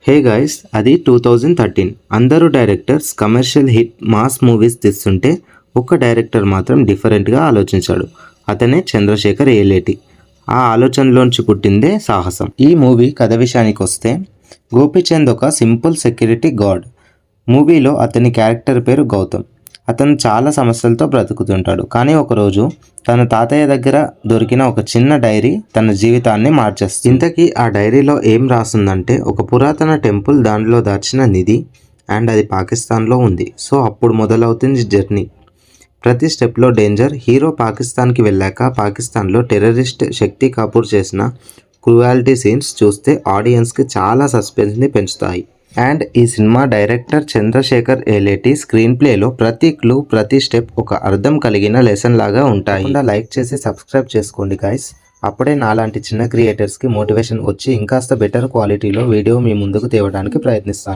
Hey guys, అది 2013. అందరూ directors commercial hit mass movies తీస్తుంటే ఒక డైరెక్టర్ మాత్రం డిఫరెంట్గా ఆలోచించాడు. అతనే చంద్రశేఖర్ ఏలేటి. ఆ ఆలోచనలోంచి పుట్టిందే సాహసం. ఈ మూవీ కథ విషయానికి వస్తే, గోపీచంద్ ఒక సింపుల్ సెక్యూరిటీ గార్డ్. మూవీలో అతని క్యారెక్టర్ పేరు గౌతమ్. అతను చాలా సమస్యలతో బ్రతుకుతుంటాడు. కానీ ఒకరోజు తన తాతయ్య దగ్గర దొరికిన ఒక చిన్న డైరీ తన జీవితాన్ని మార్చేస్తుంది. ఇంతకీ ఆ డైరీలో ఏం రాస్తుందంటే, ఒక పురాతన టెంపుల్, దానిలో దాచిన నిధి, అండ్ అది పాకిస్తాన్లో ఉంది. సో అప్పుడు మొదలవుతుంది జర్నీ. ప్రతి స్టెప్లో డేంజర్. హీరో పాకిస్తాన్కి వెళ్ళాక పాకిస్తాన్లో టెర్రరిస్ట్ శక్తి కపూర్ చేసిన క్రూయాలిటీ సీన్స్ చూస్తే ఆడియన్స్కి చాలా సస్పెన్స్ని పెంచుతాయి. అండ్ ఈ cinema director Chandrasekhar Yeleti screen ప్లేలో ప్రతి క్లూ, ప్రతి స్టెప్ ఒక అర్థం కలిగిన లెసన్ లాగా ఉంటాయి. లైక్ చేసి సబ్స్క్రైబ్ చేసుకోండి గైస్. అప్పుడే నాలాంటి చిన్న క్రియేటర్స్కి మోటివేషన్ వచ్చి ఇంకాస్త బెటర్ క్వాలిటీలో వీడియో మీ ముందుకు తేవడానికి ప్రయత్నిస్తాను.